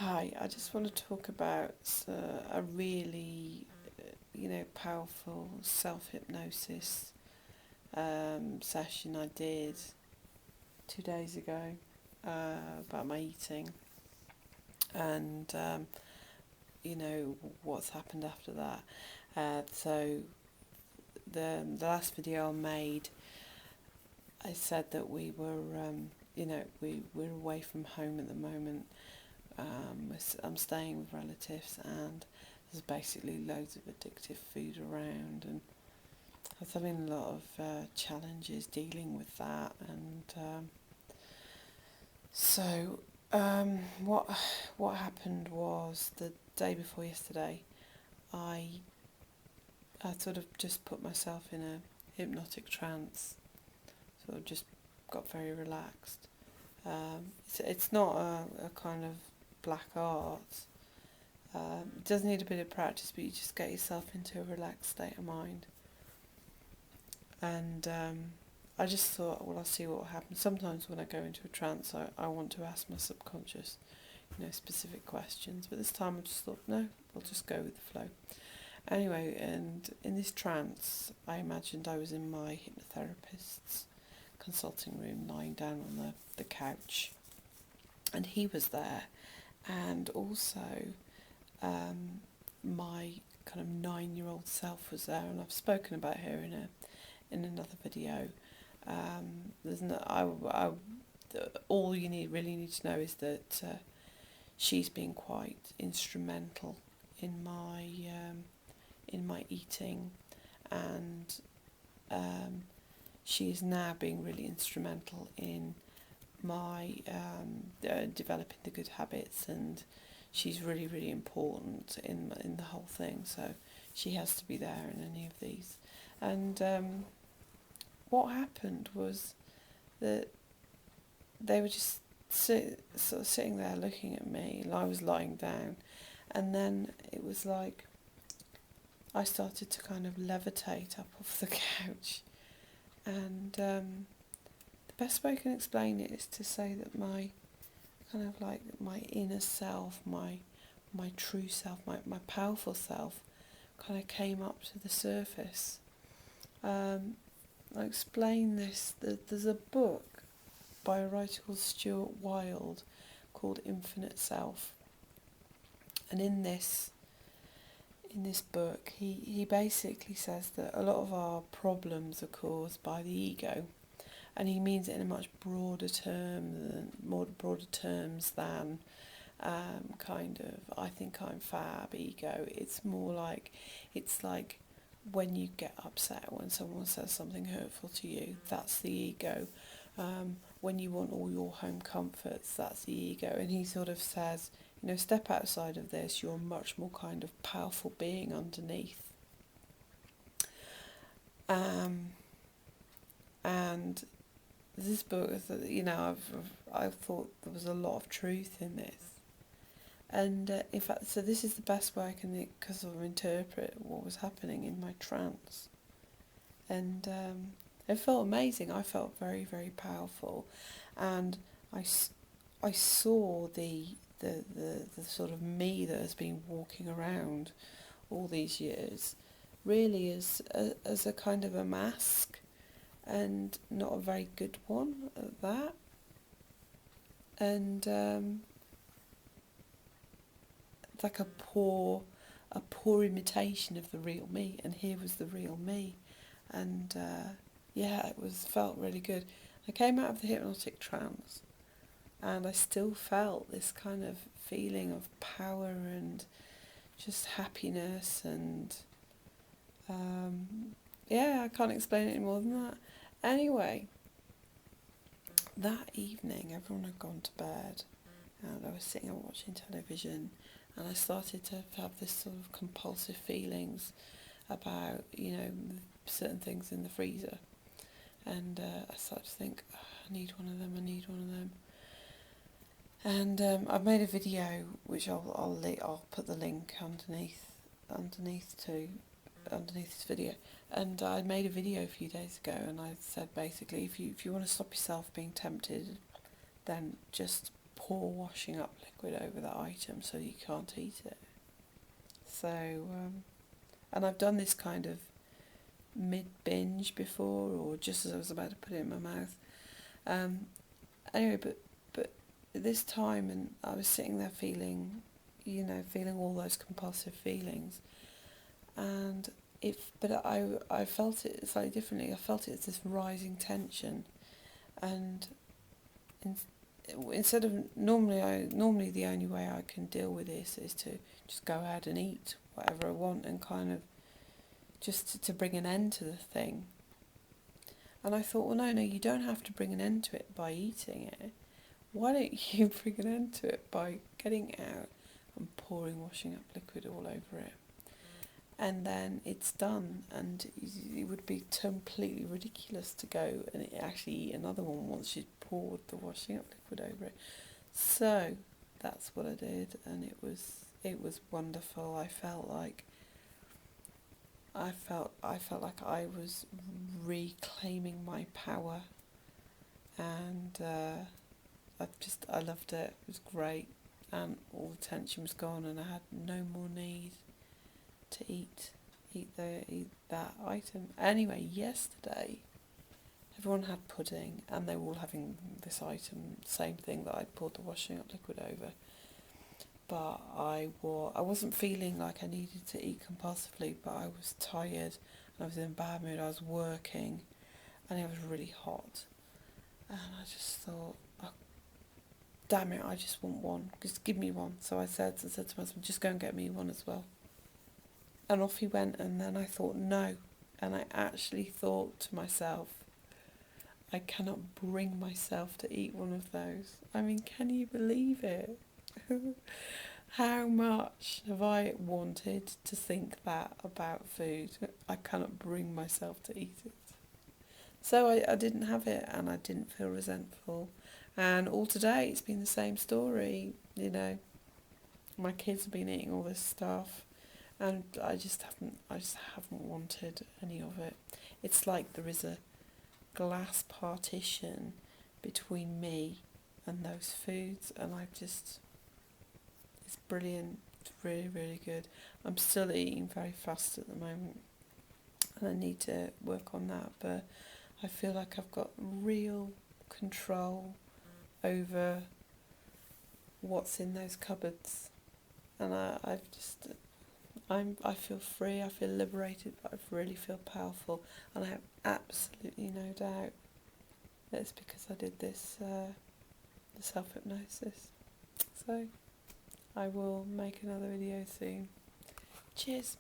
Hi, I just want to talk about a really, powerful self-hypnosis session I did 2 days ago about my eating and, what's happened after that. So the last video I made, I said that we were, we're away from home at the moment. I'm staying with relatives and there's basically loads of addictive food around, and I was having a lot of challenges dealing with that. And so what happened was the day before yesterday, I sort of just put myself in a hypnotic trance, sort of just got very relaxed. It's not a kind of black art. It does need a bit of practice, but you just get yourself into a relaxed state of mind. And I just thought, well, I'll see what happens. Sometimes when I go into a trance, I want to ask my subconscious, specific questions. But this time I just thought, no, I'll just go with the flow. Anyway, and in this trance, I imagined I was in my hypnotherapist's consulting room, lying down on the couch. And he was there, and also my kind of 9-year-old self was there, and I've spoken about her in another video. There's no, all you really need to know is that she's been quite instrumental in my eating, and she is now being really instrumental in my developing the good habits, and she's really, really important in the whole thing. So she has to be there in any of these. And what happened was that they were just sort of sitting there looking at me, and I was lying down, and then it was like I started to kind of levitate up off the couch, and the best way I can explain it is to say that my kind of like my inner self, my true self, my powerful self kind of came up to the surface. I explain this, there's a book by a writer called Stuart Wilde called Infinite Self, and in this book he basically says that a lot of our problems are caused by the ego, and he means it in a much broader terms than kind of I think I'm fab ego. It's more like, it's like when you get upset when someone says something hurtful to you, that's the ego. When you want all your home comforts, that's the ego. And he sort of says, step outside of this, you're a much more kind of powerful being underneath. And this book, I've thought there was a lot of truth in this. And in fact, so this is the best way I can sort of interpret what was happening in my trance. And it felt amazing. I felt very, very powerful. And I saw the sort of me that has been walking around all these years really as a kind of a mask, and not a very good one at that. And like a poor imitation of the real me, and here was the real me. And it felt really good. I came out of the hypnotic trance and I still felt this kind of feeling of power and just happiness, and I can't explain it any more than that. Anyway, that evening everyone had gone to bed and I was sitting and watching television, and I started to have this sort of compulsive feelings about, certain things in the freezer. And I started to think, I need one of them. And I've made a video which I'll put the link underneath this video. And I made a video a few days ago, and I said basically, if you want to stop yourself being tempted, then just pour washing up liquid over that item so you can't eat it. So, and I've done this kind of mid-binge before, or just as I was about to put it in my mouth. Anyway, but this time, and I was sitting there feeling all those compulsive feelings, and I felt it slightly differently. I felt it as this rising tension, and instead of normally the only way I can deal with this is to just go out and eat whatever I want and kind of just to bring an end to the thing. And I thought, well, no, you don't have to bring an end to it by eating it. Why don't you bring an end to it by getting out and pouring washing up liquid all over it? And then it's done, and it would be completely ridiculous to go and actually eat another one once you'd poured the washing up liquid over it. So that's what I did, and it was wonderful. I felt like I was reclaiming my power, and I loved it. It was great, and all the tension was gone, and I had no more need to eat that item. Anyway, yesterday everyone had pudding, and they were all having this item, same thing that I'd poured the washing up liquid over. But I wasn't feeling like I needed to eat compulsively, but I was tired and I was in a bad mood. I was working and it was really hot, and I just thought, oh, damn it, I just want one, just give me one. So I said to my husband, just go and get me one as well. And off he went, and then I thought, no. And I actually thought to myself, I cannot bring myself to eat one of those. I mean, can you believe it? How much have I wanted to think that about food? I cannot bring myself to eat it. So I didn't have it, and I didn't feel resentful. And all today it's been the same story, My kids have been eating all this stuff, and I just haven't wanted any of it. It's like there is a glass partition between me and those foods, and it's brilliant. It's really, really good. I'm still eating very fast at the moment, and I need to work on that, but I feel like I've got real control over what's in those cupboards, and I feel free, I feel liberated, but I really feel powerful, and I have absolutely no doubt that it's because I did this the self-hypnosis. So I will make another video soon. Cheers.